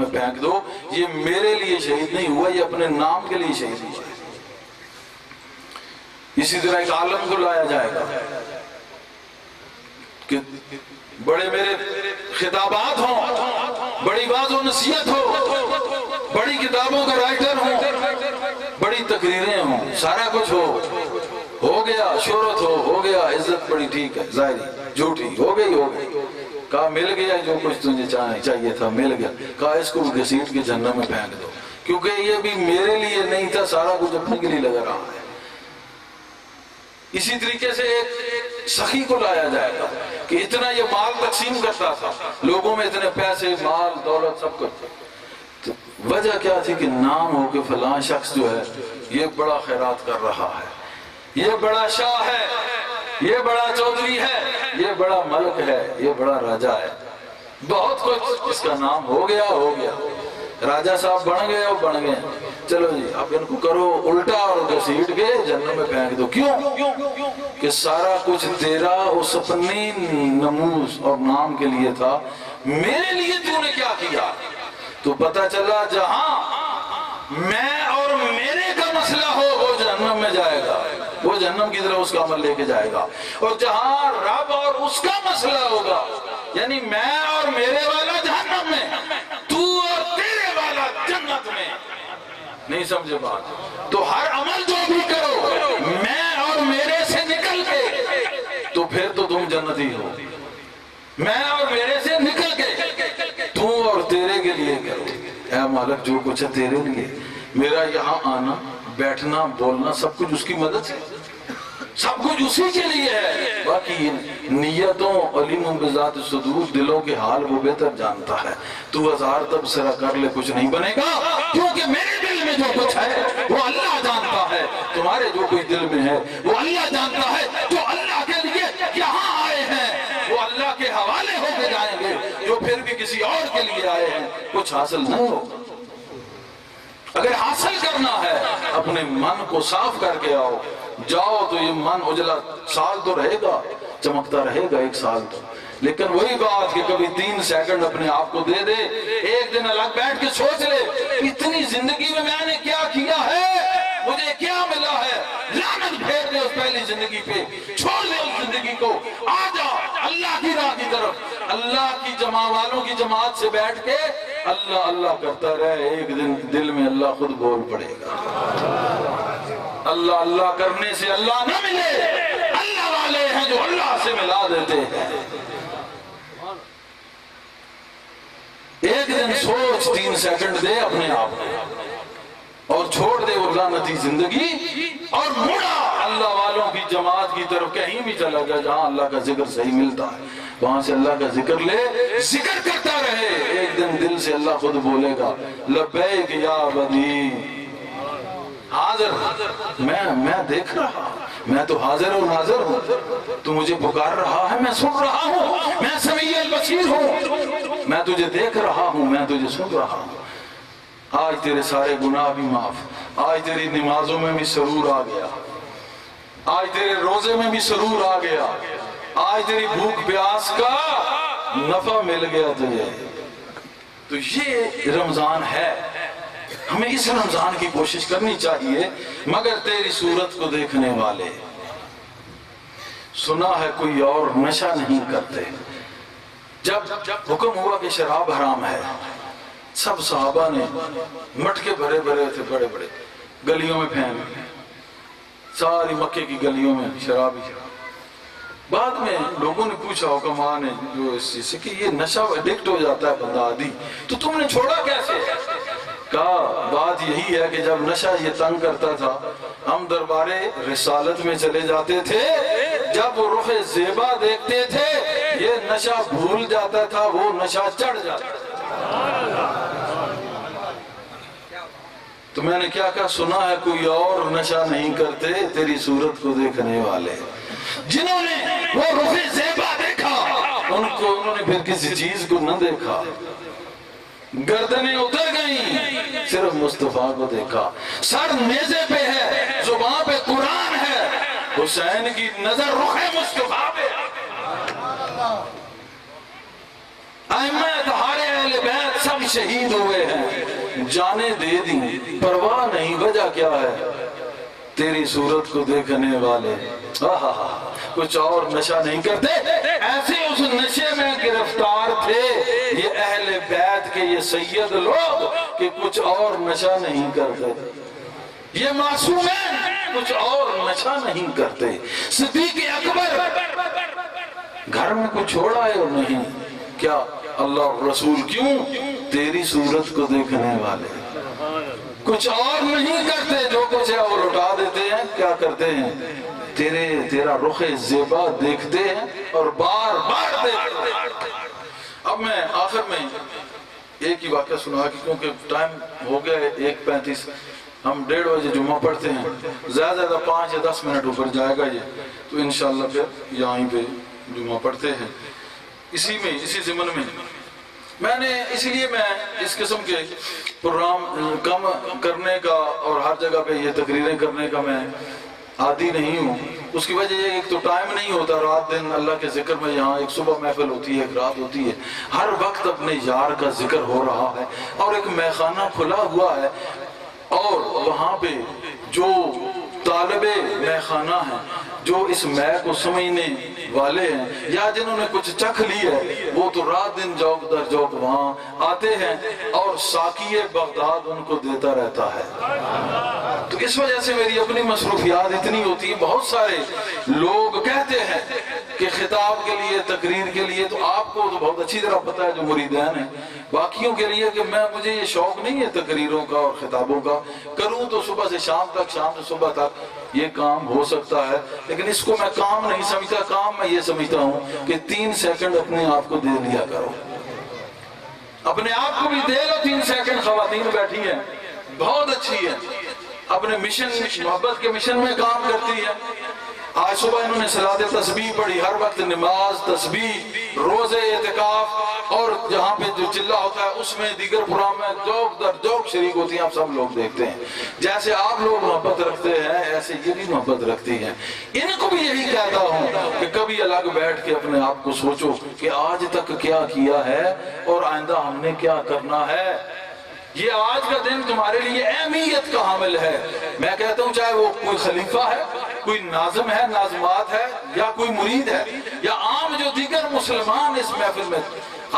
میں پھینک دو، یہ میرے لیے شہید نہیں ہوا، یہ اپنے نام کے لیے شہید ہوا ہے۔ اسی طرح ایک عالم کو لایا جائے گا کہ بڑے میرے خطابات ہوں، بڑی باز و نصیحت ہو، بڑی کتابوں کا رائٹر ہوں، بڑی تقریریں ہوں، سارا کچھ ہو گیا، شہرت ہو گیا، عزت بڑی، ٹھیک ہے، ظاہری جھوٹی ہو گئی، کہا مل گیا جو کچھ تجھے چاہیے تھا، مل گیا، کہا اس کو گھسیٹ کے جہنم میں پھینک دو، کیونکہ یہ بھی میرے لیے نہیں تھا، سارا کچھ اپنے کے لیے لگا رہا ہے۔ اسی طریقے سے ایک سخی کو لایا جائے گا کہ اتنا یہ مال تقسیم کرتا تھا، لوگوں میں اتنے پیسے، مال، دولت، سب کچھ، تو وجہ کیا تھی کہ نام ہو کہ فلاں شخص جو ہے یہ بڑا خیرات کر رہا ہے، یہ بڑا شاہ ہے، یہ بڑا چودھری ہے، یہ بڑا ملک ہے، یہ بڑا راجہ ہے، بہت کچھ اس کا نام ہو گیا، راجہ صاحب بن گئے، چلو جی اب ان کو کرو الٹا اور گھسیٹ کے جہنم میں پھینک دو۔ کیوں؟ کہ سارا کچھ تیرا اس اپنی نموز اور نام کے لیے تھا، میرے لیے تو نے کیا کیا؟ تو پتہ چلا جہاں میں اور میرے کا مسئلہ ہو وہ جہنم میں جائے گا، وہ جہنم کی طرف اس کا عمل لے کے جائے گا، اور جہاں رب اور اس کا مسئلہ ہوگا، یعنی میں اور میرے والا جہنم میں، تو اور تیرے والا جنت میں، نہیں سمجھے بات؟ تو ہر عمل جو بھی کرو میں اور میرے سے نکل کے، تو پھر تو تم جنتی ہو، میں اور میرے سے نکل کے تو اور تیرے کے لیے کرو، اے مالک جو کچھ ہے تیرے لیے، میرا یہاں آنا، بیٹھنا، بولنا سب کچھ اس کی مدد سے، سب کچھ اسی کے لیے ہے، باقی نیتوں علیم بذات صدور، دلوں کے حال وہ بہتر جانتا ہے، تو ہزار تبصرہ کر لے کچھ نہیں بنے گا، کیونکہ میرے دل میں جو کچھ ہے وہ اللہ جانتا ہے، تمہارے جو کچھ دل میں ہے وہ اللہ جانتا ہے، جو اللہ کے لیے یہاں آئے ہیں وہ اللہ کے حوالے ہو کے جائیں گے، جو پھر بھی کسی اور کے لیے آئے ہیں کچھ حاصل نہیں ہوگا۔ اگر حاصل کرنا ہے اپنے من کو صاف کر کے آؤ، جاؤ تو یہ من اجلا سال تو رہے گا، چمکتا رہے گا ایک سال تو، لیکن وہی بات کہ کبھی 3 سیکنڈ اپنے آپ کو دے دے، ایک دن الگ بیٹھ کے سوچ لے اتنی زندگی میں نے کیا کیا ہے، مجھے کیا ملا ہے، لعنت پھیر دے اس پہلی زندگی پہ، چھوڑ دے اس زندگی کو، آ جا اللہ کی راہ کی طرف، اللہ کی والوں کی جماعت سے بیٹھ کے اللہ اللہ کرتا رہے، ایک دن دل میں اللہ خود بول پڑے گا۔ اللہ اللہ کرنے سے اللہ نہ ملے، اللہ والے ہیں جو اللہ سے ملا دیتے ہیں۔ ایک دن سوچ 3 سیکنڈ دے اپنے آپ کو اور چھوڑ دے وہ لعنتی زندگی، اور مڑا اللہ والوں کی جماعت کی طرف، کہیں بھی چلا گیا جہاں اللہ کا ذکر صحیح ملتا ہے وہاں سے اللہ کا ذکر لے، ذکر کرتا رہے، ایک دن دل سے اللہ خود بولے گا لبیک یا عبدی، حاضر، میں دیکھ رہا، میں تو حاضر و ناظر ہوں، تو مجھے پکار رہا ہے، میں سن رہا ہوں، میں سمیع البصیر ہوں، میں تجھے دیکھ رہا ہوں، میں تجھے سن رہا ہوں، آج تیرے سارے گناہ بھی معاف، آج تیری نمازوں میں بھی سرور آ گیا، آج تیرے روزے میں بھی سرور آ گیا، آج تیری بھوک پیاس کا نفع مل گیا تجھے۔ تو یہ رمضان ہے، ہمیں اس رمضان کی کوشش کرنی چاہیے، مگر تیری صورت کو دیکھنے والے، سنا ہے کوئی اور نشہ نہیں کرتے، جب حکم ہوا کہ شراب حرام ہے، سب صحابہ نے مٹکے بھرے تھے، بڑے بڑے گلیوں میں پھینک، ساری مکے کی گلیوں میں شراب ہی شراب۔ بعد میں لوگوں نے پوچھا حکماں نے جو اس چیز سے کہ یہ نشہ ایڈکٹ ہو جاتا ہے بندہ عادی، تو تم نے چھوڑا کیسے؟ کہا بات یہی ہے کہ جب نشہ یہ تنگ کرتا تھا ہم دربارے رسالت میں چلے جاتے تھے، جب وہ رخ زیبا دیکھتے تھے یہ نشہ بھول جاتا تھا، وہ نشہ چڑھ جاتا تھا۔ تو میں نے کیا کہا، سنا ہے کوئی اور نشہ نہیں کرتے تیری صورت کو دیکھنے والے، جنہوں نے وہ رخ زیبا دیکھا انہوں نے پھر کسی چیز کو نہ دیکھا، گردنیں اتر گئیں، صرف مصطفیٰ کو دیکھا، سر نیزے پہ ہے، زبان پہ قرآن ہے، حسین کی نظر رخ مصطفیٰ پہ، ائمہ طہارے اہل بیت سب شہید ہوئے ہیں، جانیں دے دیں پرواہ نہیں، وجہ کیا ہے؟ تیری صورت کو دیکھنے والے کچھ اور نشہ نہیں کرتے۔ ایسے اس نشے میں گرفتار تھے یہ اہل بیت کے یہ سید لوگ کہ کچھ اور نشہ نہیں کرتے، یہ معصوم ہیں کچھ اور نشہ نہیں کرتے۔ صدیق اکبر گھر میں کچھ چھوڑا ہے اور نہیں، کیا اللہ اور رسول؟ کیوں؟ تیری صورت کو دیکھنے والے کچھ اور نہیں کرتے، جو کچھ ہے وہ لٹا دیتے ہیں۔ کیا کرتے ہیں؟ تیرا رخ زیبا دیکھتے ہیں اور بار بار دیکھتے ہیں۔ اب میں آخر میں ایک ہی واقعہ سنا کہ کیونکہ ٹائم ہو گیا ہے 1:35، ہم 1:30 بجے جمعہ پڑھتے ہیں، زیادہ زیادہ 5 یا 10 منٹ اوپر جائے گا یہ، تو انشاءاللہ پھر یہیں پہ جمعہ پڑھتے ہیں۔ اسی ضمن میں میں نے اسی لیے میں اس قسم کے پروگرام کم کرنے کا اور ہر جگہ پہ یہ تقریریں کرنے کا میں عادی نہیں ہوں۔ اس کی وجہ یہ ایک تو ٹائم نہیں ہوتا، رات دن اللہ کے ذکر میں، یہاں ایک صبح محفل ہوتی ہے، ایک رات ہوتی ہے، ہر وقت اپنے یار کا ذکر ہو رہا ہے، اور ایک میخانہ کھلا ہوا ہے، اور وہاں پہ جو طالب میخانہ ہیں، جو اس مے کو سمجھنے والے ہیں یا جنہوں نے کچھ چکھ لی ہے، وہ تو رات دن جوک در جوک وہاں آتے ہیں اور ساقی بغداد ان کو دیتا رہتا ہے۔ تو اس وجہ سے میری اپنی مصروفیات اتنی ہوتی ہیں۔ بہت سارے لوگ کہتے ہیں کہ خطاب کے لیے، تقریر کے لیے، تو آپ کو تو بہت اچھی طرح پتہ ہے جو مریدین ہیں، باقیوں کے لیے کہ مجھے یہ شوق نہیں ہے تقریروں کا اور خطابوں کا، کروں تو صبح سے شام تک، شام سے صبح تک یہ کام ہو سکتا ہے، لیکن اس کو میں کام نہیں سمجھتا۔ کام میں یہ سمجھتا ہوں کہ 3 سیکنڈ اپنے آپ کو دے لیا کرو، اپنے آپ کو بھی دے لو 3 سیکنڈ۔ خواتین بیٹھی ہیں بہت اچھی ہیں، اپنے مشن، محبت کے مشن میں کام کرتی ہے۔ آج صبح انہوں نے صلاۃ تسبیح پڑھی، ہر وقت نماز، تسبیح، روزے، اعتکاف، اور جہاں پہ جو چلہ ہوتا ہے اس میں، دیگر پروگرام میں جوک در جوک شریک ہوتی ہیں۔ آپ سب لوگ دیکھتے ہیں جیسے آپ لوگ محبت رکھتے ہیں ایسے یہ بھی محبت رکھتی ہیں۔ ان کو بھی یہی کہتا ہوں کہ کبھی الگ بیٹھ کے اپنے آپ کو سوچو کہ آج تک کیا کیا ہے اور آئندہ ہم نے کیا کرنا ہے۔ یہ آج کا دن تمہارے لیے اہمیت کا حامل ہے۔ میں کہتا ہوں چاہے وہ کوئی خلیفہ ہے، کوئی ناظم ہے، ناظمات ہے، یا کوئی مرید ہے، یا عام جو دیگر مسلمان اس محفل میں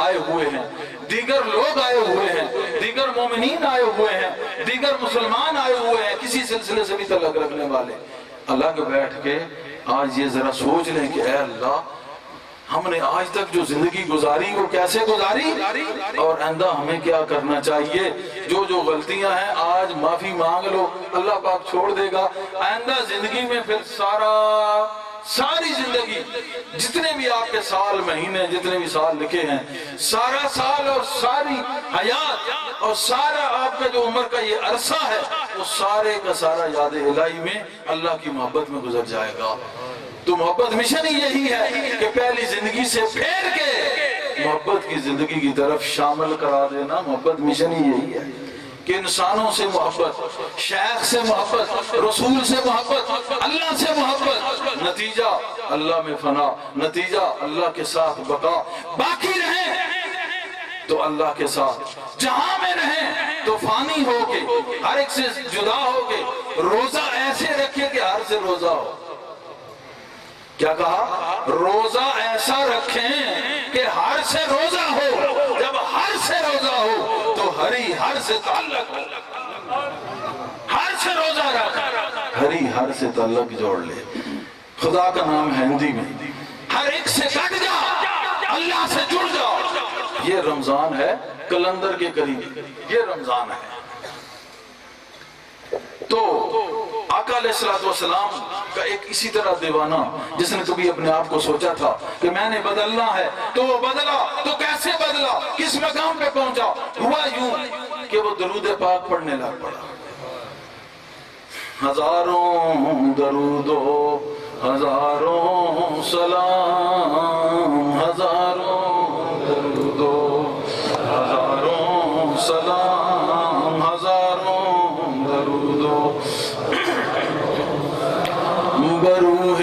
آئے ہوئے ہیں، دیگر لوگ آئے ہوئے ہیں، دیگر مومنین آئے ہوئے ہیں، دیگر مسلمان آئے ہوئے ہیں، کسی سلسلے سے بھی تعلق رکھنے والے، الگ بیٹھ کے آج یہ ذرا سوچ لیں کہ اے اللہ، ہم نے آج تک جو زندگی گزاری وہ کیسے گزاری، اور آئندہ ہمیں کیا کرنا چاہیے۔ جو غلطیاں ہیں آج معافی مانگ لو، اللہ پاک چھوڑ دے گا۔ آئندہ زندگی میں پھر ساری زندگی، جتنے بھی آپ کے سال، مہینے، جتنے بھی سال لکھے ہیں، سارا سال اور ساری حیات اور سارا آپ کا جو عمر کا یہ عرصہ ہے، وہ سارے کا سارا یاد الہی میں، اللہ کی محبت میں گزر جائے گا۔ تو محبت مشن ہی یہی ہے کہ پہلی زندگی سے پھیر کے محبت کی زندگی کی طرف شامل کرا دینا۔ محبت مشن ہی یہی ہے کہ انسانوں سے محبت، شیخ سے محبت، رسول سے محبت، اللہ سے محبت، نتیجہ اللہ میں فنا، نتیجہ اللہ کے ساتھ بقا۔ باقی رہیں تو اللہ کے ساتھ، جہاں میں رہیں تو فانی ہو کے، ہر ایک سے جدا ہو کے، روزہ ایسے رکھے کہ ہر سے روزہ ہو۔ کیا کہا؟ روزہ ایسا رکھیں کہ ہر سے روزہ ہو۔ جب ہر سے روزہ ہو تو ہری ہر سے تعلق ہو۔ ہر سے روزہ رکھ، ہری ہر سے تعلق جوڑ لے۔ خدا کا نام ہے ہندی میں، ہر ایک سے کٹ جا، اللہ سے جڑ جا۔ یہ رمضان ہے کلندر کے قریب، یہ رمضان ہے۔ تو آقا علیہ السلام کا ایک اسی طرح دیوانہ جس نے کبھی اپنے آپ کو سوچا تھا کہ میں نے بدلنا ہے، تو وہ بدلا۔ تو کیسے بدلا؟ کس مقام پہ پہنچا؟ ہوا یوں کہ وہ درود پاک پڑھنے لگ پڑا۔ ہزاروں درود و ہزاروں سلام، ہزاروں درود و ہزاروں سلام، ہزاروں درود و بروح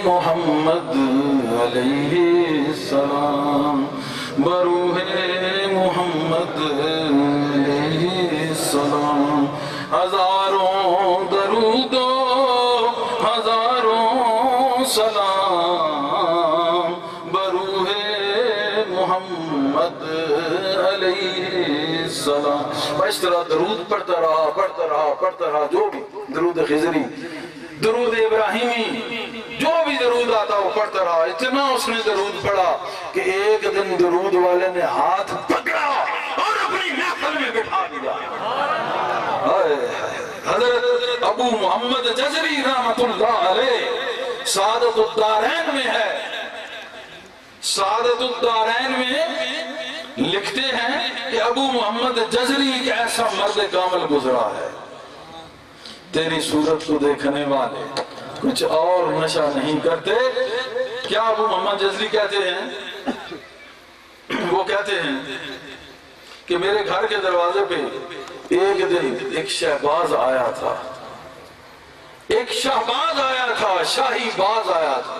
محمد علیہ السلام، بروح محمد محمد علیہ السلام، ہزاروں درود و ہزاروں سلام بروح محمد علیہ السلام۔ اس طرح درود پڑھتا رہا، جو بھی درود خضری، درود ابراہیمی، جو بھی درود آتا وہ پڑھتا رہا۔ اتنا اس نے درود پڑھا کہ ایک دن درود والے نے ہاتھ پکڑا اور اپنی محفل میں بٹھا دیا۔ حضرت ابو محمد جزری رحمت اللہ علیہ سعادت الدارین میں ہے، سعادت الدارین میں لکھتے ہیں کہ ابو محمد جزری ایک ایسا مرد کامل گزرا ہے، تیری صورت کو دیکھنے والے کچھ اور نشہ نہیں کرتے۔ کیا ابو محمد جزری کہتے ہیں؟ وہ کہتے ہیں کہ میرے گھر کے دروازے پہ ایک دن ایک شہباز آیا تھا، ایک شہباز آیا تھا، شاہی باز آیا تھا،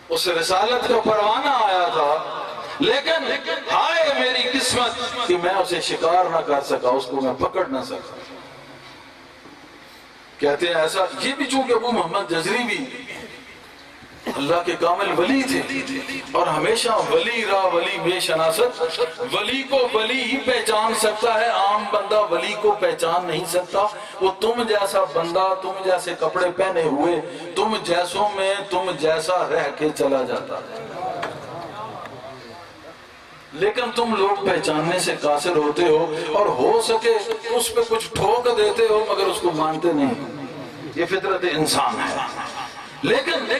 اس رسالت کا پروانہ آیا تھا، لیکن ہائے میری قسمت کہ میں اسے شکار نہ کر سکا، اس کو میں پکڑ نہ سکا۔ کہتے ہیں ایسا، یہ بھی چونکہ ابو محمد جزری بھی اللہ کے کامل ولی تھے اور ہمیشہ ولی را ولی بے شناست، ولی کو ولی ہی پہچان سکتا ہے، عام بندہ ولی کو پہچان نہیں سکتا۔ وہ تم جیسا بندہ، تم جیسے کپڑے پہنے ہوئے، تم جیسوں میں تم جیسا رہ کے چلا جاتا ہے، لیکن تم لوگ پہچاننے سے قاصر ہوتے ہو اور ہو سکے اس پہ کچھ ٹھوک دیتے ہو مگر اس کو مانتے نہیں۔ یہ فطرت انسان ہے، لیکن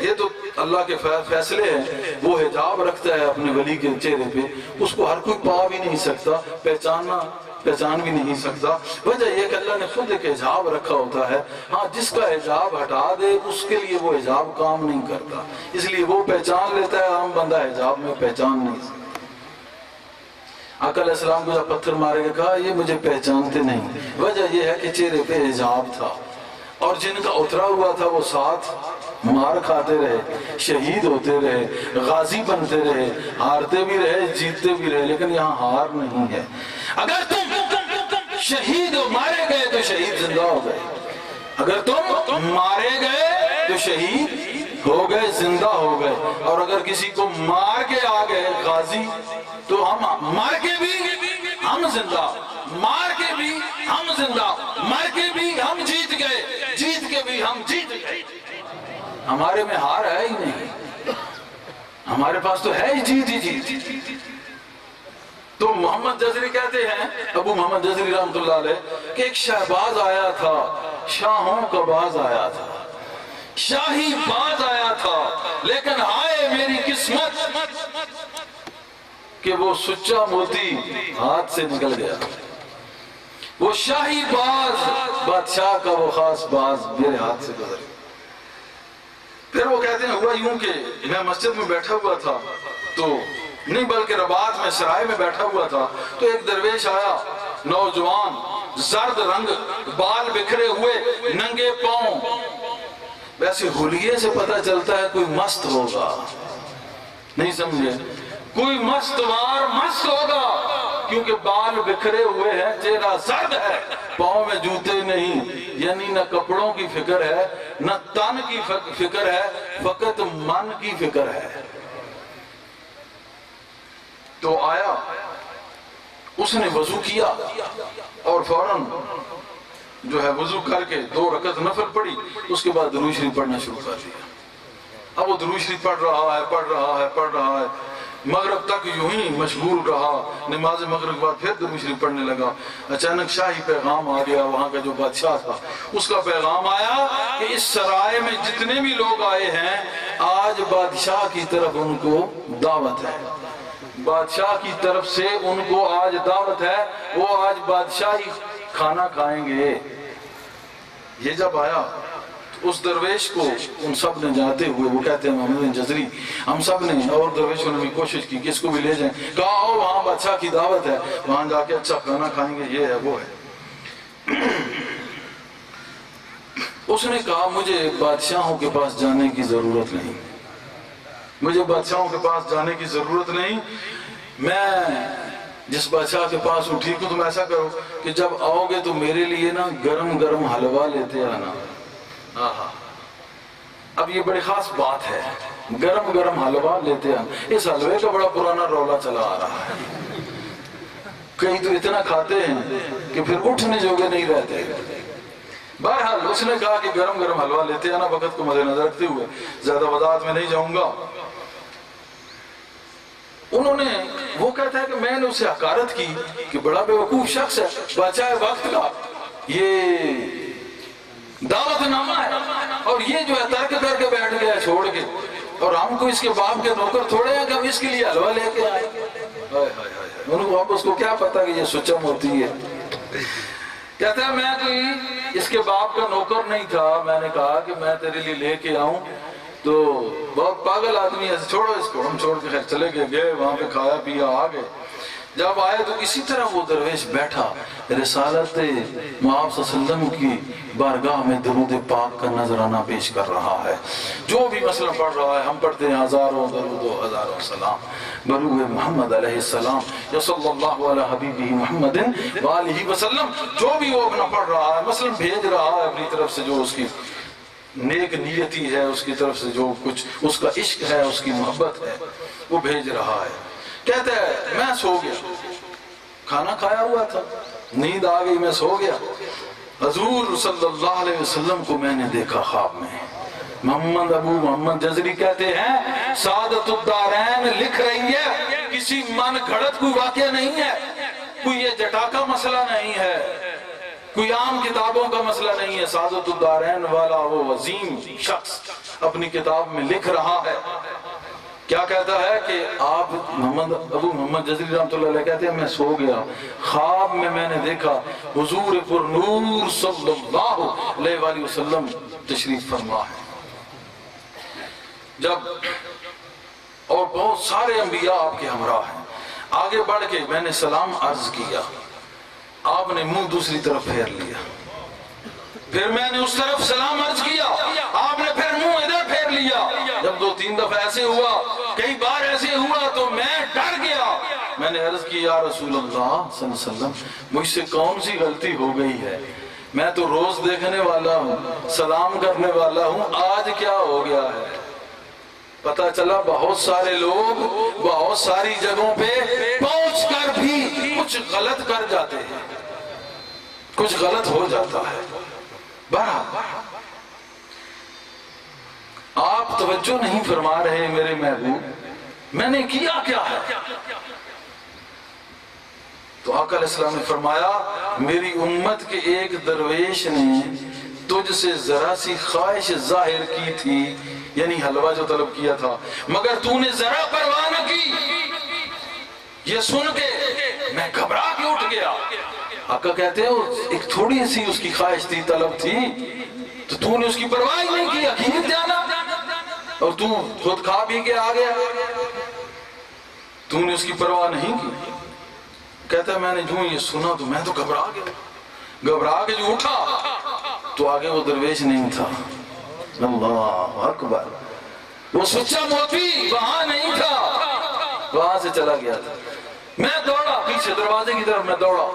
یہ تو اللہ کے فیصلے ہیں۔ وہ حجاب رکھتا ہے اپنے ولی کے چہرے پہ، اس کو ہر کوئی پا بھی نہیں سکتا، پہچان بھی نہیں سکتا۔ وجہ یہ کہ اللہ نے خود ایک حجاب رکھا ہوتا ہے، ہاں جس کا حجاب ہٹا دے اس کے لیے وہ حجاب کام نہیں کرتا، اس لیے وہ پہچان لیتا ہے، عام بندہ حجاب میں پہچان نہیں سکتا۔ آقا علیہ السلام کو جب پتھر مارے گا کہا یہ مجھے پہچانتے نہیں، وجہ یہ ہے کہ چہرے پہ حجاب تھا، اور جن کا اترا ہوا تھا وہ ساتھ مار کھاتے رہے، شہید ہوتے رہے، غازی بنتے رہے، ہارتے بھی رہے، جیتتے بھی رہے، لیکن یہاں ہار نہیں ہے۔ اگر تم شہید مارے گئے تو شہید زندہ ہو گئے، اگر تم مارے گئے تو شہید ہو گئے، زندہ ہو گئے، اور اگر کسی کو مار کے آ گئے غازی تو ہم مار کے بھی ہم زندہ، مار کے بھی ہم زندہ، مر کے بھی ہم جیت گئے، جیت کے بھی ہم جیت گئے۔ ہمارے میں ہار ہے ہی نہیں، ہمارے پاس تو ہے ہی جیت ہی جیت۔ تو محمد جزری کہتے ہیں، ابو محمد جزری رحمت اللہ علیہ، کہ ایک شہباز آیا تھا، شاہوں کا باز آیا تھا، شاہی باز آیا تھا، لیکن ہائے میری قسمت کہ وہ سچا موتی ہاتھ سے نکل گیا۔ وہ شاہی باز، بادشاہ کا وہ خاص باز میرے ہاتھ سے گزر گیا۔ پھر وہ کہتے ہیں ہوا یوں کہ میں مسجد میں بیٹھا ہوا تھا، تو نہیں بلکہ رباط میں سرائے میں بیٹھا ہوا تھا، تو ایک درویش آیا، نوجوان، زرد رنگ، بال بکھرے ہوئے، ننگے پاؤں، ویسے حلیے سے پتہ چلتا ہے کوئی مست ہوگا، نہیں سمجھے، کوئی مستوار مست ہوگا، کیونکہ بال بکھرے ہوئے ہیں، چہرہ زرد ہے، پاؤں میں جوتے نہیں، یعنی نہ کپڑوں کی فکر ہے، نہ تن کی فکر ہے، فقط من کی فکر ہے۔ تو آیا، اس نے وضو کیا اور فوراً جو ہے وضو کر کے 2 رکعت نفل پڑھی، اس کے بعد درود شریف پڑھنا شروع کر دیا۔ اب وہ درود شریف پڑھ رہا ہے، مغرب تک یوں ہی مشغول رہا، نماز مغرب کے بعد پھر درود شریف پڑھنے لگا۔ اچانک شاہی پیغام آ گیا، وہاں کا جو بادشاہ تھا اس کا پیغام آیا کہ اس سرائے میں جتنے بھی لوگ آئے ہیں آج بادشاہ کی طرف ان کو دعوت ہے، بادشاہ کی طرف سے ان کو آج دعوت ہے، وہ آج بادشاہی کھانا کھائیں گے۔ یہ جب آیا اس درویش کو ان سب نے جاتے ہوئے، وہ کہتے ہیں محمد بن جزری، ہم سب نے اور درویشوں نے بھی کوشش کی کہ اس کو بھی لے جائیں، کہا آؤ وہاں بادشاہ کی دعوت ہے، وہاں جا کے اچھا کھانا کھائیں گے، یہ ہے وہ ہے۔ اس نے کہا مجھے بادشاہوں کے پاس جانے کی ضرورت نہیں، مجھے بادشاہوں کے پاس جانے کی ضرورت نہیں، میں جس بادشاہ کے پاس ہوں ٹھیک ہوں، تم ایسا کرو کہ جب آؤ گے تو میرے لیے نا گرم گرم حلوہ لیتے آنا۔ اب یہ بڑی خاص بات ہے، گرم گرم حلوہ لیتے آنا۔ اس حلوے کا بڑا پرانا رولا چلا آ رہا ہے، کہیں تو اتنا کھاتے ہیں کہ پھر اٹھنے جوگے نہیں رہتے۔ بہرحال اس نے کہا کہ گرم گرم حلوہ لیتے آنا، وقت کو مد نظر رکھتے ہوئے زیادہ وضاحت میں نہیں جاؤں گا۔ انہوں نے، وہ کہتا ہے کہ میں نے اسے حقارت کی کہ بڑا بے وقوف شخص ہے، بادشاہ وقت کا یہ دعوت نامہ ہے، اور یہ جو ہے ترک کر کے بیٹھ گیا ہے چھوڑ کے، اور ہم کو اس کے باپ کے نوکر تھوڑے ہیں کہ ہم اس کے لیے حلوہ لے کے آئے۔ اب اس کو کیا پتا کہ یہ سچم ہوتی ہے۔ کہتا ہے میں کوئی اس کے باپ کا نوکر نہیں تھا، میں نے کہا کہ میں تیرے لیے لے کے آؤں، تو بہت پاگل آدمی ہے، چھوڑو اس کو۔ ہم چھوڑ کے خیر چلے گئے، وہاں پہ کھایا پیا آ گئے۔ جب آئے تو اسی طرح وہ درویش بیٹھا رسالت محمد صلی اللہ علیہ وسلم کی بارگاہ میں درود پاک کا نذرانہ پیش کر رہا ہے۔ جو بھی مسئلہ پڑھ رہا ہے، ہم پڑھتے ہیں ہزاروں درود و ہزاروں سلام بروح محمد علیہ السلام یا صلی اللہ علیہ حبیبہ محمد وآلہ وسلم۔ جو بھی وہ اپنا پڑھ رہا ہے، مثلا بھیج رہا ہے اپنی طرف سے جو اس کی نیک نیتی ہے، اس کی طرف سے جو کچھ اس کا عشق ہے، اس کی محبت ہے، وہ بھیج رہا ہے۔ کہتا ہے میں سو گیا، کھانا کھایا ہوا تھا، نیند آ گئی، میں سو گیا۔ حضور صلی اللہ علیہ وسلم کو میں نے دیکھا خواب میں۔ محمد ابو محمد جزری کہتے ہیں سعادت الدارین لکھ رہی ہے، کسی من گھڑت کوئی واقعہ نہیں ہے، کوئی یہ جٹاکا مسئلہ نہیں ہے، کوئی عام کتابوں کا مسئلہ نہیں ہے۔ سعادت الدارین والا وہ عظیم شخص اپنی کتاب میں لکھ رہا ہے۔ کیا کہتا ہے کہ آپ محمد ابو محمد جزری رحمۃ اللہ علیہ کہتے ہیں میں سو گیا، خواب میں نے دیکھا حضور پر نور صلی اللہ علیہ وآلہ وسلم تشریف فرما ہے۔ جب اور بہت سارے انبیاء آپ کے ہمراہ ہیں، آگے بڑھ کے میں نے سلام عرض کیا، آپ نے منہ دوسری طرف پھیر لیا، پھر میں نے اس طرف سلام عرض کیا، آپ نے پھر منہ ادھر پھیر لیا۔ جب 2-3 دفعہ ایسے ہوا، کئی بار ایسے ہوا تو میں ڈر گیا۔ میں نے عرض کی یا رسول اللہ صلی اللہ علیہ وسلم مجھ سے کون سی غلطی ہو گئی ہے، میں تو روز دیکھنے والا ہوں، سلام کرنے والا ہوں، آج کیا ہو گیا ہے؟ پتہ چلا بہت سارے لوگ بہت ساری جگہوں پہ پہنچ کر بھی کچھ غلط کر جاتے ہیں، کچھ غلط ہو جاتا ہے۔ بہرحال آپ توجہ نہیں فرما رہے میرے محبوب، میں نے کیا کیا ہے؟ تو آقا علیہ السلام نے فرمایا میری امت کے ایک درویش نے تجھ سے ذرا سی خواہش ظاہر کی تھی، یعنی حلوہ جو طلب کیا تھا، مگر تو نے ذرا پرواہ نہ کی۔ یہ سن کے میں گھبرا کے اٹھ گیا۔ آقا کہتے ہیں ایک تھوڑی سی اس کی خواہش تھی، طلب تھی، تو نے اس کی پرواہ ہی نہیں کی، اکید جانا، اور تو خود کھا بھی کے آ گیا، تو نے اس کی پرواہ نہیں کی۔ کہتا ہے میں نے جو یہ سنا تو میں تو گھبرا گیا، گھبرا کے جو اٹھا تو آگے وہ درویش نہیں تھا۔ اللہ اکبر، وہ سچا موتی وہاں نہیں تھا، وہاں سے چلا گیا تھا۔ میں دوڑا پیچھے دروازے کی طرف، میں دوڑا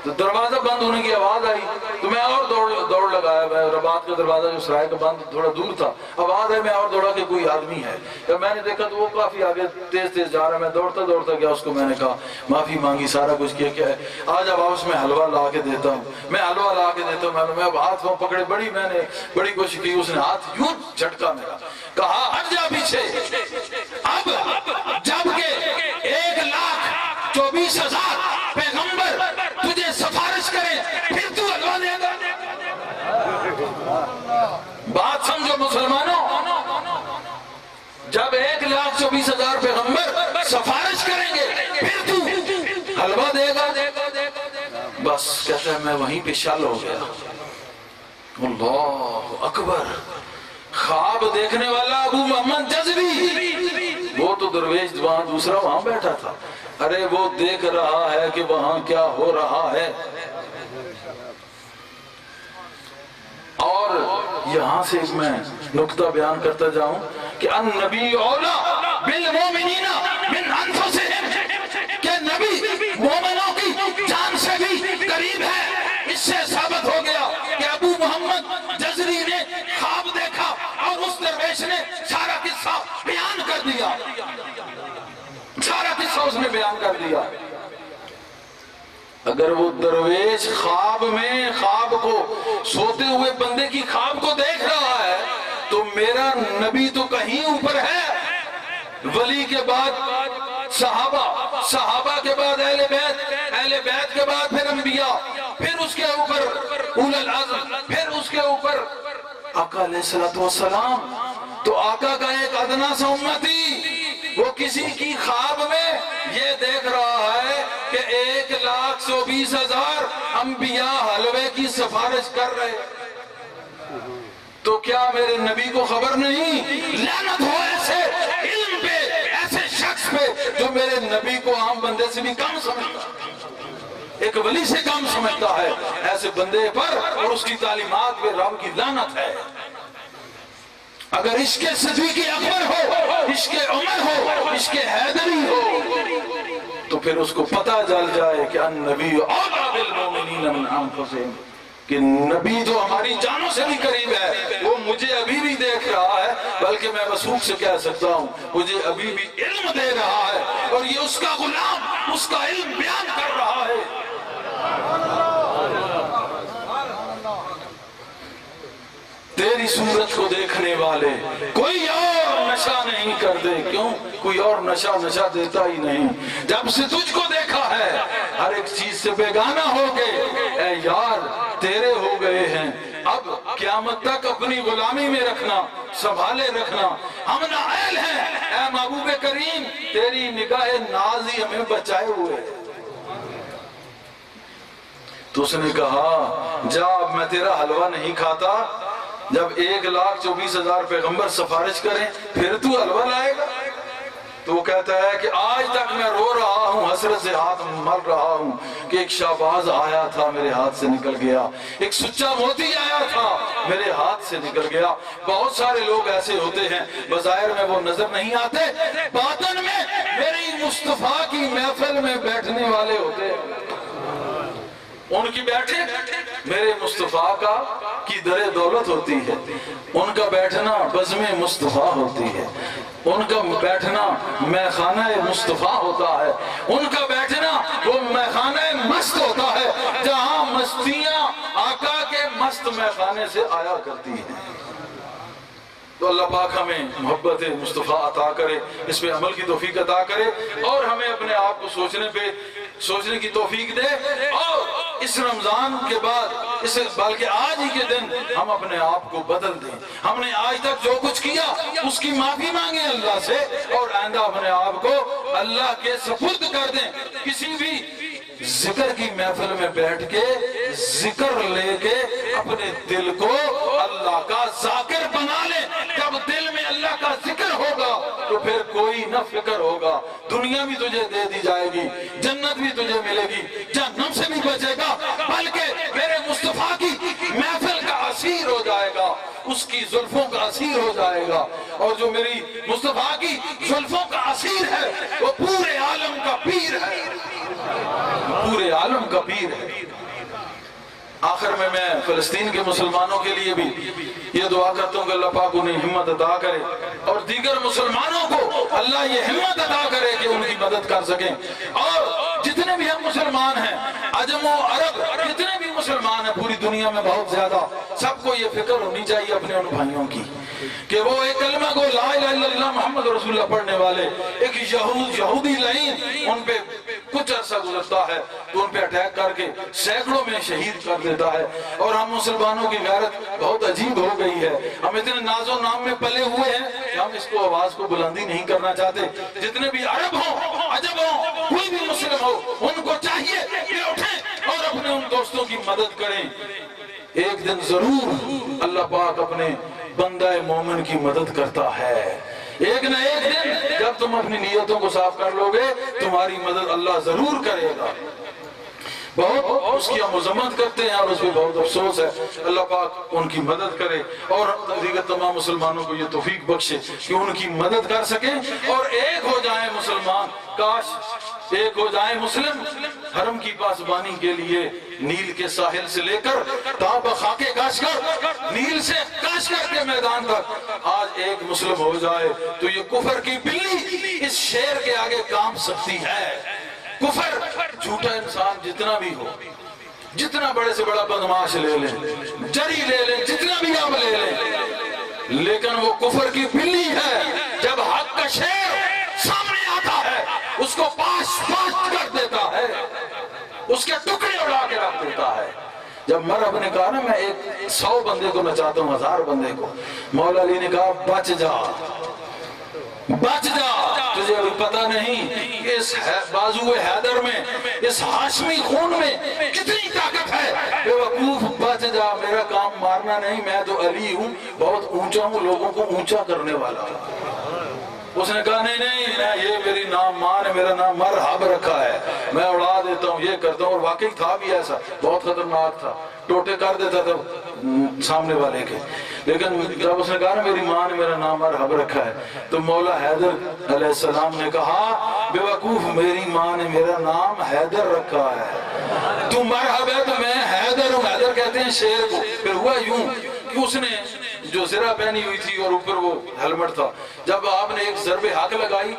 تو دروازہ بند ہونے کی آواز آئی تو میں اور دوڑ لگایا۔ میں رباط کا دروازہ جو سرائے کا بند تھوڑا دور تھا، آواز ہے، میں اور دوڑا کہ کوئی آدمی ہے۔ جب میں نے دیکھا تو وہ کافی آگے تیز تیز جا رہا ہے، میں دوڑتا دوڑتا گیا، اس کو میں نے کہا معافی مانگی، سارا کچھ کیا کیا ہے، آج اب واپس میں حلوہ لا کے دیتا ہوں، میں حلوہ لا کے دیتا ہوں۔ میں ہاتھ وہ پکڑے، میں نے بڑی کوشش کی، اس نے ہاتھ یوں جھٹکا میرا، کہا ہٹ جا پیچھے، اب جب کہ 1,24,000 پیغمبر تجھے سفارش کرے پھر تو حلوہ دے گا؟ بات سمجھو مسلمانوں، جب 1,24,000 پیغمبر سفارش کریں گے پھر تو حلوہ دے گا؟ بس کہتا ہے میں وہیں پہ شل ہو گیا۔ اللہ اکبر، خواب دیکھنے والا ابو محمد جزری، وہ تو درویش وہاں دوسرا وہاں بیٹھا تھا، ارے وہ دیکھ رہا ہے کہ وہاں کیا ہو رہا ہے۔ اور یہاں سے میں نقطہ بیان کرتا جاؤں کہ النبی اولا بالمومنین من انفسہم، محمد جزری نے خواب دیکھا اور اس درویش نے سارا قصہ بیان کر دیا، سارا قصہ اس نے بیان کر دیا۔ اگر وہ درویش خواب میں خواب کو، سوتے ہوئے بندے کی خواب کو دیکھ رہا ہے تو میرا نبی تو کہیں اوپر ہے۔ ولی کے بعد صحابہ، صحابہ کے بعد اہل بیت، اہل بیت کے بعد پھر انبیاء، پھر اس کے اوپر اولو العزم، پھر اس کے اوپر آقا علیہ السلام۔ تو آقا کا ایک ادنا سا امتی وہ کسی کی خواب میں یہ دیکھ رہا ہے کہ 1,20,000 انبیاء حلوے کی سفارش کر رہے، تو کیا میرے نبی کو خبر نہیں؟ لعنت ہو ایسے علم پہ، ایسے شخص پہ جو میرے نبی کو عام بندے سے بھی کم سمجھتا ہے، ایک ولی سے کم سمجھتا ہے، ایسے بندے پر اور اس کی تعلیمات پہ رب کی لعنت ہے۔ اگر عشق صدیق اکبر ہو، عشق عمر ہو، عشق حیدری ہو، تو پھر اس کو پتہ چل جائے کہ النبی اولیٰ بالمؤمنین من انفسہم، کہ نبی جو ہماری جانوں سے بھی قریب ہے وہ مجھے ابھی بھی دیکھ رہا ہے، بلکہ میں وثوق سے کہہ سکتا ہوں مجھے ابھی بھی علم دے رہا ہے، اور یہ اس کا غلام اس کا علم بیان کر رہا ہے۔ تیری صورت کو دیکھنے والے کوئی اور نشہ نہیں کرتے، کیوں؟ کوئی اور نشہ دیتا ہی نہیں۔ جب سے تجھ کو دیکھا ہے ہر ایک چیز سے بیگانہ ہو گئے، اے یار تیرے ہو گئے ہیں، اب قیامت تک اپنی غلامی میں رکھنا، سنبھالے رکھنا، ہم نائل ہیں، اے محبوب کریم تیری نگاہ ناز ہی ہمیں بچائے ہوئے۔ تو اس نے کہا جا اب میں تیرا حلوہ نہیں کھاتا، جب 1,24,000 پیغمبر سفارش کریں پھر تو حلوہ لائے گا؟ تو وہ کہتا ہے کہ آج تک میں رو رہا ہوں، حسرت سے ہاتھ مل رہا ہوں کہ ایک شہباز آیا تھا میرے ہاتھ سے نکل گیا، ایک سچا موتی آیا تھا میرے ہاتھ سے نکل گیا۔ بہت سارے لوگ ایسے ہوتے ہیں بظاہر میں وہ نظر نہیں آتے، باطن میں میری مصطفیٰ کی محفل میں بیٹھنے والے ہوتے ہیں، ان کی بیٹھے میرے مصطفیٰ کا کی در دولت ہوتی ہے، ان کا بیٹھنا بزم مصطفیٰ ہوتی ہے، ان کا بیٹھنا میخانہ مصطفیٰ ہوتا ہے، ان کا بیٹھنا وہ میخانہ مست ہوتا ہے جہاں مستیاں آقا کے مست میخانے سے آیا کرتی ہیں۔ تو اللہ پاک ہمیں محبت مصطفیٰ عطا کرے، اس پہ عمل کی توفیق عطا کرے، اور ہمیں اپنے آپ کو سوچنے کی توفیق دے، اور اس رمضان کے بعد بلکہ آج ہی کے دن ہم اپنے آپ کو بدل دیں۔ ہم نے آج تک جو کچھ کیا اس کی معافی مانگیں اللہ سے، اور آئندہ اپنے آپ کو اللہ کے سپرد کر دیں۔ کسی بھی ذکر کی محفل میں بیٹھ کے ذکر لے کے اپنے دل کو اللہ کا ذاکر بنا لیں۔ جب دل میں اللہ کا ذکر ہوگا تو پھر کوئی نہ فکر ہوگا، دنیا بھی تجھے دے دی جائے گی، جنت بھی تجھے ملے گی، جہنم سے بھی بچے گا، بلکہ میرے مصطفیٰ کی محفل کا اسیر ہو جائے گا، اس کی زلفوں کا اسیر ہو جائے گا، اور جو میری مصطفیٰ کی زلفوں کا اسیر ہے وہ پورے عالم کا پیر ہے، پورے عالم کا پیر ہے۔ آخر میں فلسطین کے مسلمانوں کے لیے بھی یہ دعا کرتا ہوں کہ اللہ پاک انہیں ہمت عطا کرے، اور دیگر مسلمانوں کو اللہ یہ ہمت عطا کرے کہ ان کی مدد کر سکیں، اور جتنے بھی ہم مسلمان ہیں، عجم و عرب جتنے بھی مسلمان ہیں پوری دنیا میں بہت زیادہ، سب کو یہ فکر ہونی چاہیے اپنے ان بھائیوں کی کہ وہ ایک کلمہ کو لا الہ الا اللہ محمد رسول اللہ پڑھنے والے ایک یہودی لعین ان پہ کچھ عرصہ گزرتا ہے تو ان پہ اٹیک کر کے سینکڑوں میں شہید کر دیتا ہے، اور ہم مسلمانوں کی غیرت بہت عجیب ہو گئی ہے، ہم اتنے ناز و نام میں پلے ہوئے ہیں کہ ہم اس کو آواز کو بلندی نہیں کرنا چاہتے۔ جتنے بھی عرب ہوں، عجب ہوں، کوئی بھی مسلم ہو، ان کو چاہیے کہ اٹھیں اور اپنے ان دوستوں کی مدد کریں۔ ایک دن ضرور اللہ پاک اپنے بندہ مومن کی مدد کرتا ہے، ایک نہ ایک دن جب تم اپنی نیتوں کو صاف کر لو گے تمہاری مدد اللہ ضرور کرے گا۔ بہت اس کی ہم مذمت کرتے ہیں اور اس پہ بہت افسوس ہے، اللہ پاک ان کی مدد کرے اور دیگر تمام مسلمانوں کو یہ توفیق بخشے کہ ان کی مدد کر سکیں اور ایک ہو جائیں مسلمان۔ کاش ایک ہو جائیں مسلم حرم کی پاسبانی کے لیے نیل کے ساحل سے لے کر تاب خاک کاشگر نیل سے کاشگر کے میدان تک آج ایک مسلم ہو جائے تو یہ کفر کی بلی اس شیر کے آگے کام سکتی ہے. کفر جھوٹا انسان جتنا بھی ہو, جتنا بڑے سے بڑا بدماش لے لیں, جری لے لیں, جتنا بھی آپ لے لیں, لیکن وہ کفر کی بلی ہے. جب حق کا شیر سامنے آتا ہے اس کو پاش پاش کر دیتا ہے, اس کے ٹکڑے اڑا کے رکھ دیتا ہے. جب مرحب نے کہا نا میں 100 بندے کو نچاتا ہوں 1000 بندے کو, مولا علی نے کہا بچ جا بچ جا, تجھے ابھی پتہ نہیں اس بازو حیدر میں, اس ہاشمی خون میں کتنی طاقت ہے. بے وقوف بچ جا, میرا کام مارنا نہیں, میں تو علی ہوں, بہت اونچا ہوں, لوگوں کو اونچا کرنے والا ہوں. اس نے کہا نہیں نہیں, یہ میری نام مان ہے, میرا نام مرحب رکھا ہے, میں اڑا دیتا ہوں, یہ کرتا ہوں. اور واقعی تھا بھی ایسا, بہت خطرناک تھا, ٹوٹے کر دیتا تھا سامنے والے کے. لیکن جب اس نے کہا نا میری ماں نے میرا نام مرحب رکھا ہے, تو مولا حیدر علیہ السلام نے کہا بے وقوف میری ماں نے میرا نام حیدر رکھا ہے, تو مرحب ہے تو میں حیدر ہوں. حیدر کہتے ہیں شیر کو. پھر ہوا یوں کہ اس نے جو زرہ پہنی ہوئی تھی اور اوپر وہ ہیلمٹ تھا, جب آپ نے ایک ضرب حق لگائی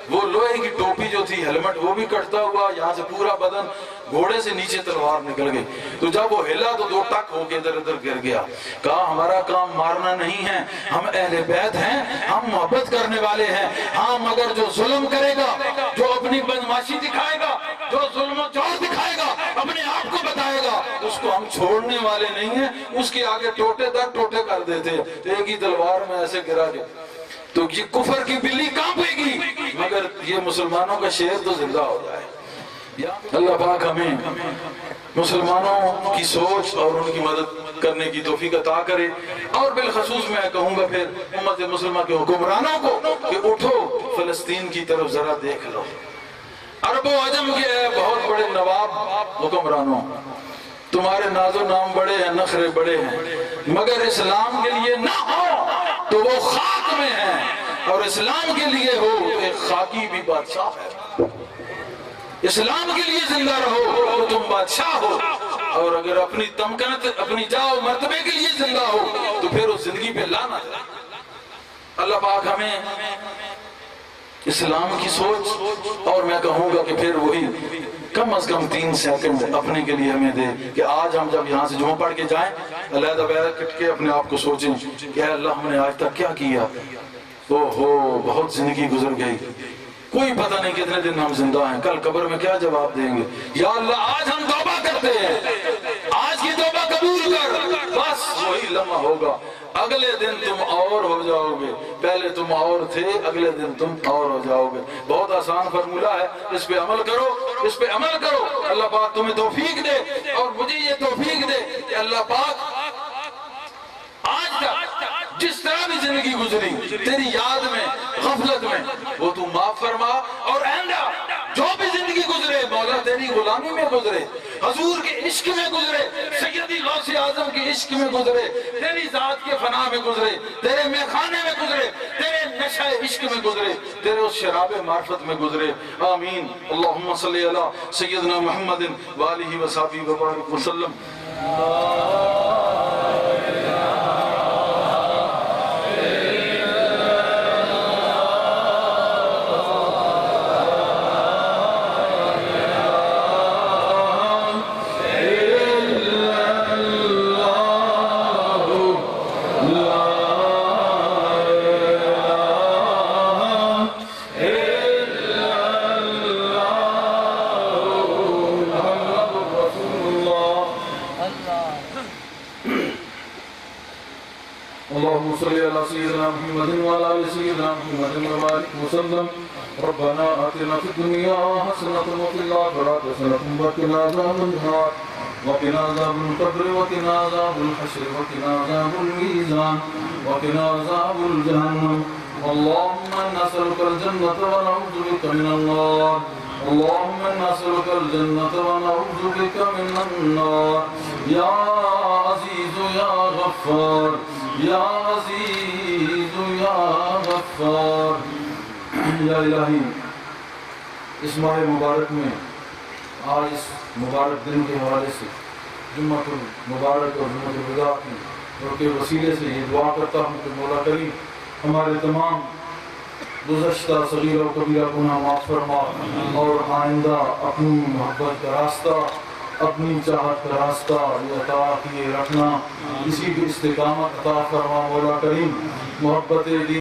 وہ لوہے کی ٹوپی جو تھی, ہیلمٹ وہ بھی کٹتا ہوا, یہاں سے پورا بدن گھوڑے سے نیچے تلوار نکل گئی. تو جب وہ ہلا تو 2 ٹک ہو کے ادھر ادھر گر گیا. کہا ہمارا کام مارنا نہیں ہے, ہم اہل بیت ہیں, ہم محبت کرنے والے ہیں. ہاں مگر جو ظلم کرے گا, جو اپنی بدماشی دکھائے گا, جو ظلم و جور دکھائے گا, اپنے آپ کو بتائے گا, اس کو ہم چھوڑنے والے نہیں ہیں. اس کے آگے ٹوٹے در ٹوٹے کر دیتے, ایک ہی تلوار میں ایسے گرا گیا. تو یہ کفر کی بلی کانپے گی, مگر یہ مسلمانوں کا شیر تو زندہ ہو جائے. اللہ پاک ہمیں مسلمانوں کی سوچ اور ان کی مدد کرنے کی توفیق عطا کرے. اور بالخصوص میں کہوں گا پھر امت مسلمہ کے حکمرانوں کو کہ اٹھو فلسطین کی طرف ذرا دیکھ لو. عرب و عجم کے بہت بڑے نواب حکمرانوں, تمہارے ناز و نام بڑے ہیں, نخرے بڑے ہیں, مگر اسلام کے لیے نہ ہو تو وہ خاک میں ہیں, اور اسلام کے لیے ہو تو ایک خاکی بھی بادشاہ ہے. اسلام کے لیے زندہ رہو تو تم بادشاہ ہو, اور اگر اپنی تمکنت اپنی جاؤ مرتبے کے لیے زندہ ہو تو پھر اس زندگی پہ لانا ہے. اللہ پاک ہمیں اسلام کی سوچ, اور میں کہوں گا کہ پھر وہی کم از کم 3 سیکنڈ اپنے کے لیے ہمیں دے کہ آج ہم جب یہاں سے جمعہ پڑھ کے جائیں علیحدہ بیٹھ کے اپنے آپ کو سوچیں کہ اے اللہ ہم نے آج تک کیا کیا. بہت زندگی گزر گئی, کوئی پتہ نہیں کتنے دن ہم زندہ ہیں, کل قبر میں کیا جواب دیں گے. یا اللہ آج ہم توبہ کرتے ہیں, آج کی توبہ قبول کر, بس وہی لمحہ ہوگا. اگلے دن تم اور ہو جاؤ گے, پہلے تم اور تھے, اگلے دن تم اور ہو جاؤ گے. بہت آسان فرمولہ ہے, اس پہ عمل کرو, اس پہ عمل کرو. اللہ پاک تمہیں توفیق دے, اور مجھے یہ توفیق دے کہ اللہ پاک آج تک جس طرح بھی زندگی گزری تیری یاد میں, غفلت میں, وہ تو معاف فرما. اور آئندہ جو بھی زندگی گزرے مولا تیری غلامی میں گزرے, حضور کے عشق میں گزرے, سیدی غوث اعظم کے عشق میں گزرے, تیری ذات کے فنا میں گزرے, تیرے میخانے میں گزرے, تیرے نشہ عشق میں گزرے, تیرے اس شراب معرفت میں گزرے. آمین. اللہم صلی علی سیدنا محمد وآلہ وصحبہ وبارک وسلم. اللهم صل على سيدنا محمد وعلى ال سيدنا محمد وبارك وسلم. ربنا آتنا في الدنيا حسنة وفي الآخرة حسنة وقنا عذاب النار, وقنا عذاب القبر, وقنا عذاب الحشر, وقنا عذاب الميزان, وقنا عذاب الجهنم. اللهم إنا نسألك الجنة ونعوذ بك من النار. اللهم إنا نسألك الجنة ونعوذ بك من النار. يا عزيز يا غفار, یا عزیز یا غفار. یا الہی اس ماہ مبارک میں آج اس مبارک دن کے حوالے سے جمعۃ المبارک اور جمعۃ الوداع کے وسیلے سے یہ دعا کرتا ہوں کہ مولا کریم ہمارے تمام گزشتہ صغیر و کبیرہ گناہ معاف فرما اور آئندہ اپنی محبت کا راستہ، اپنی چاہت کا راستہ یہ عطا کیے رکھنا، اسی کی استقامت عطا فرما مولا کریم، محبت دین